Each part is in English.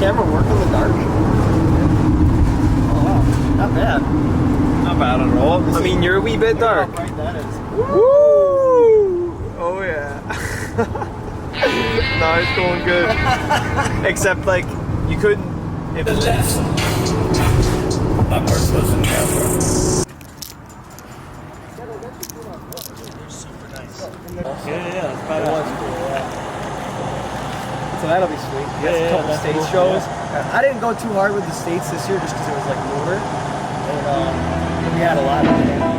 camera work in the dark? Oh wow, not bad. Not bad at all. I mean, you're a wee bit dark. How bright that is. Woo! Oh yeah. No, it's going good. Except like you couldn't. If the left. My purse was in camera. Super nice. Yeah, that's about it. Cool, yeah. So that'll be sweet. Yeah, a couple stage shows. Yeah. I didn't go too hard with the States this year just because it was like newer. And we had a lot of them.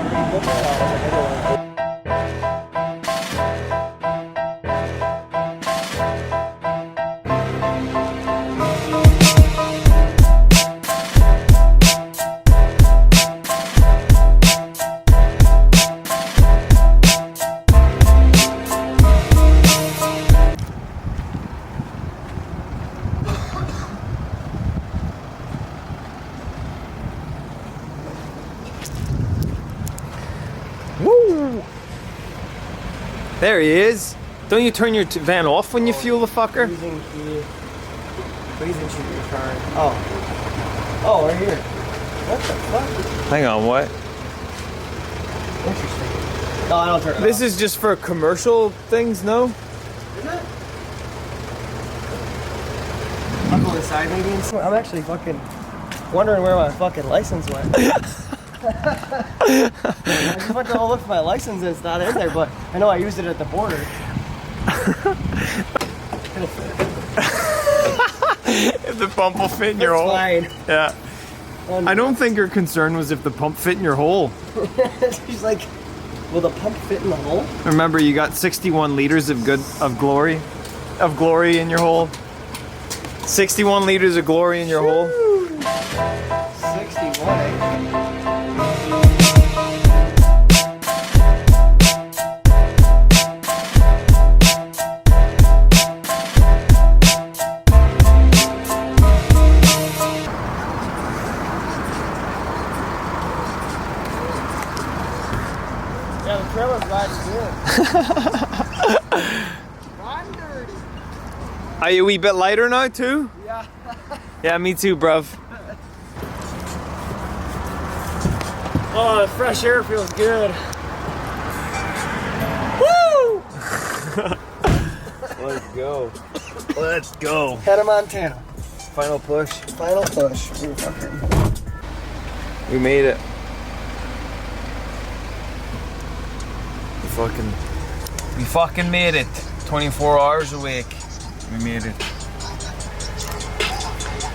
Woo! There he is. Don't you turn your van off when you fuel the fucker? Freezing key. Freezing should be trying. Oh. Oh, right here. What the fuck? Hang on, what? Interesting. No, I don't turn it This off. is just for commercial things, no? Is it? I'll go inside maybe and see. I'm actually fucking wondering where my fucking license went. I just went to go look for my license and it's not in there, but I know I used it at the border. It'll fit. If the pump will fit in your hole. Fine. Yeah. I don't think your concern was if the pump fit in your hole. She's like, will the pump fit in the hole? Remember, you got 61 liters of glory in your hole. 61 liters of glory in your hole. 61, eh? Yeah, the trailer's riding good. I'm dirty. Are you a wee bit lighter now, too? Yeah. Yeah, me too, bruv. Oh, the fresh air feels good. Woo! Let's go. Let's go. Head of Montana. Final push. Final push. We made it. We fucking made it. 24 hours a week. We made it.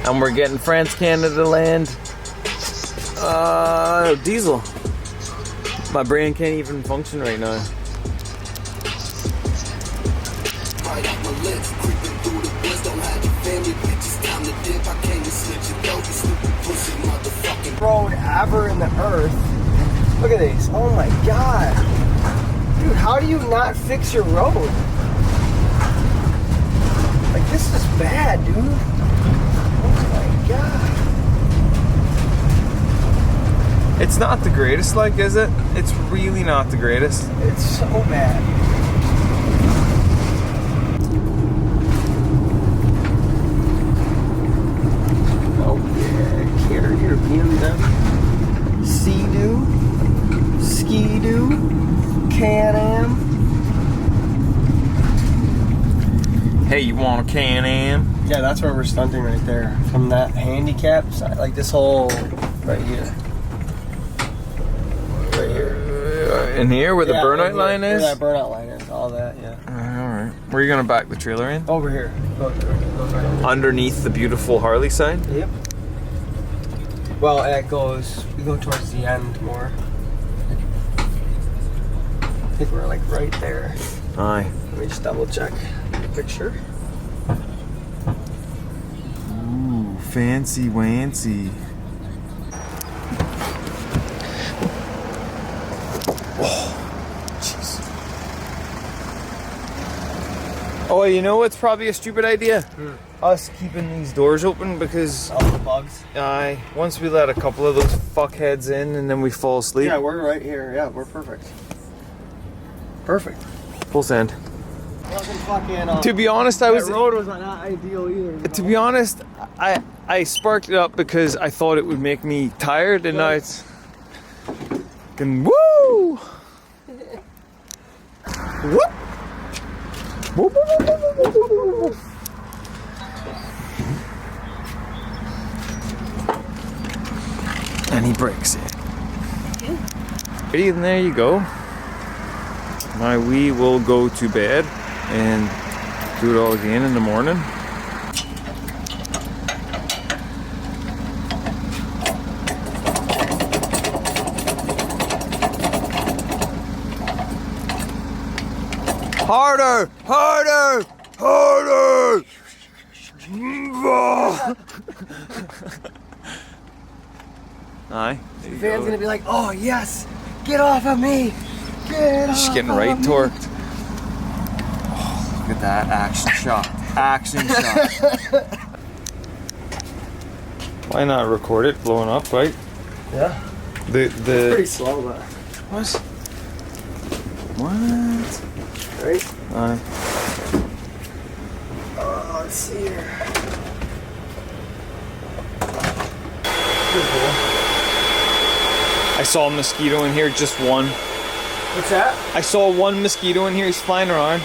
And we're getting France Canada land. Diesel. My brain can't even function right now. Road ever in the earth. Look at these. Oh my god. Dude, how do you not fix your road? Like, this is bad, dude. Oh my god. It's not the greatest, like, is it? It's really not the greatest. It's so bad. Oh yeah, Carrier BMW. Sea-Doo. Ski-Doo. Can-Am. Hey, you want a Can-Am? Yeah, that's where we're stunting right there. From that handicap side, like this whole right here. Right here. In here, where the burnout line Where is? that burnout line is, all that, yeah. Alright. Where are you going to back the trailer in? Over here. Goes right over. Underneath the beautiful Harley sign? Yep. Well, it goes, we go towards the end more. I think we're like right there. Aye. Let me just double check the picture. Ooh, fancy wancy. Oh, jeez. Oh, you know what's probably a stupid idea? Us keeping these doors open because All the bugs. once we let a couple of those fuckheads in and then we fall asleep. Yeah, we're right here. Yeah, we're perfect. Perfect. Full send. wasn't fucking. To be honest, that road was not ideal either. To be honest, I sparked it up because I thought it would make me tired, and now it's fucking woo! Whoop! Whoop, whoop, whoop, whoop, whoop, whoop, whoop. And he breaks it. Ready, and there you go. Now we will go to bed and do it all again in the morning. Harder! Harder! Harder! Aye. The fan's gonna be like, oh yes! Get off of me! Get off She's getting of right me. torqued. Oh, look at that action shot. Action shot. Why not record it blowing up, right? Yeah. The Pretty slow, but. What? What? Right? Aye. Let's see here. I saw a mosquito in here, just one. What's that? I saw one mosquito in here, he's flying around.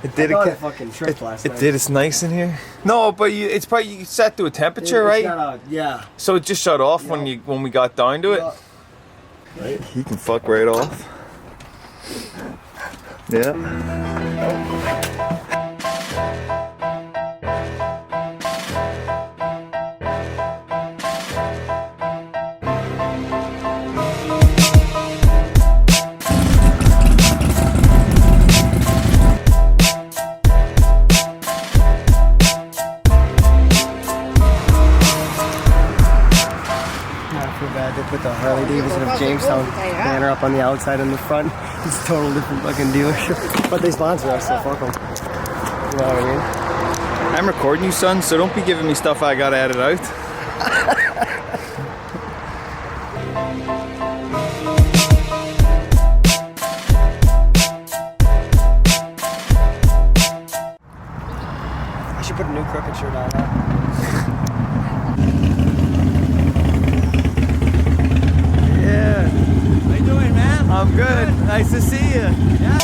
It did. I fucking tripped last night. It did. It's nice in here. No, but it's probably set to a temperature, right? Yeah. So it just shut off when we got down to it. Right. He can fuck right off. Yeah. They put the Harley-Davidson of Jamestown banner up on the outside and the front. It's a total different fucking dealership. But they sponsor us, so fuck them. You know what I mean? I'm recording you, son, so don't be giving me stuff I gotta edit out. I should put a new crooked shirt on, huh? How you doing, man? I'm good. Nice to see you. Yeah.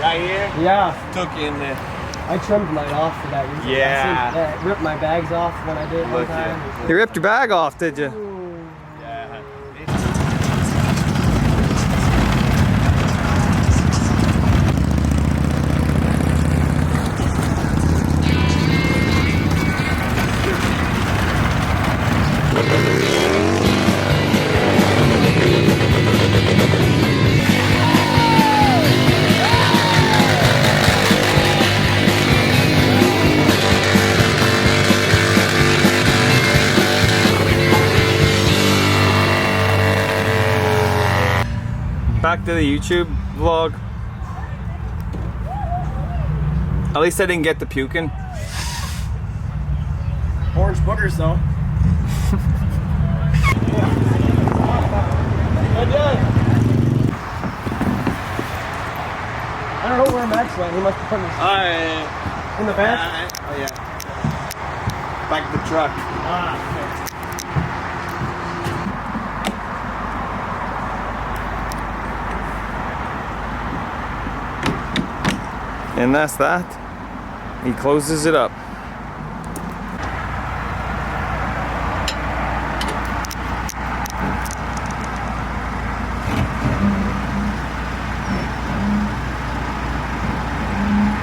Right here? Yeah. Took you in there. I trimmed mine off for that reason. Yeah. I ripped my bags off when I did one time. You ripped your bag off, did you? Yeah. Back to the YouTube vlog. At least I didn't get the puking. Orange boogers though. I don't know where Max went. He must have put his in the van. Oh yeah. Back to the truck. Okay. And that's that. He closes it up.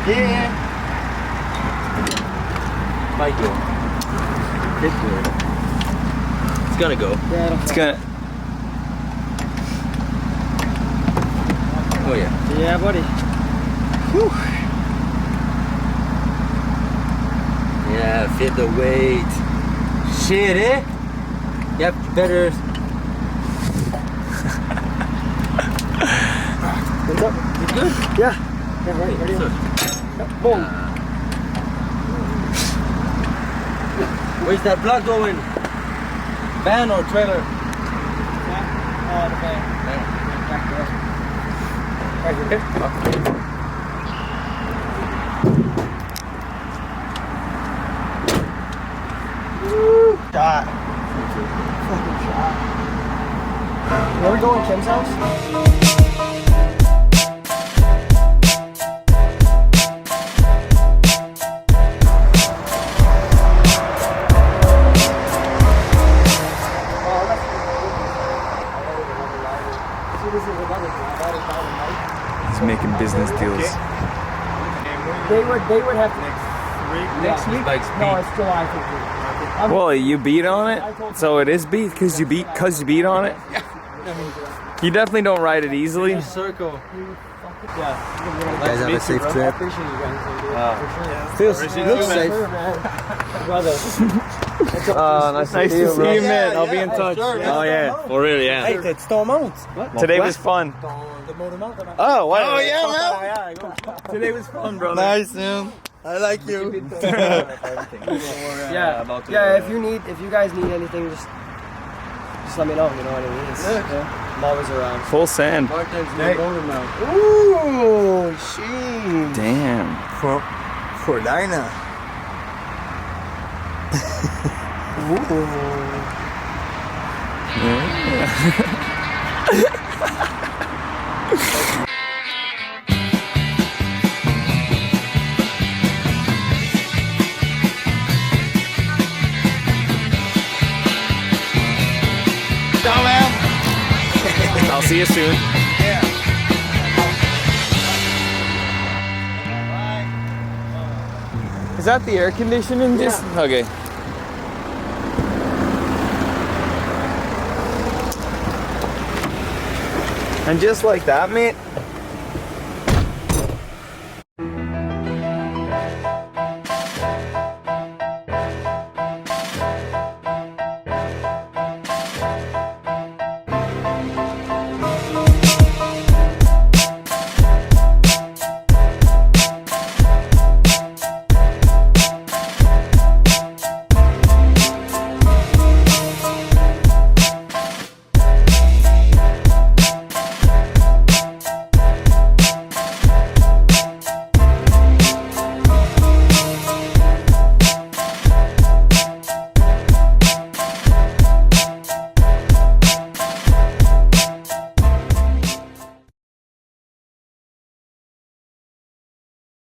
Yeah. Might go. It's good. It's gonna go. Yeah. It's gonna. Oh yeah. Yeah, buddy. Yeah, feel the weight. Shit, eh? Yep, better. What's up? You good? Yeah. Yeah, right. Ready? So, Yep. Boom. where's that blood going? Van or trailer? The van. Back there. Right here. Woo! Shot. Fucking shot. You ever go in Kim's house? He's making business deals. They would have to Next week? Like No, it's July 15th. Well, you beat on it, so it is beat because you beat on it. You definitely don't ride it easily. Circle. Yeah. Guys have a safe I trip. appreciate you guys. For sure. Feels looks safe. Sure, man. Brother. Nice to see you, man. I'll be in touch. Oh yeah, for real, yeah. Hey, it's Stone Mounts. Today was fun. The Moto Mountain. Oh, wow. Oh, yeah, man. Today was fun, brother. Nice, man. I like you. Yeah. Yeah, if you guys need anything, just let me know, you know what I mean? I'm always around. Full sand. Ooh, she. Damn. For Dinah. I'll see you soon. Is that the air conditioning? Just okay. And just like that, mate,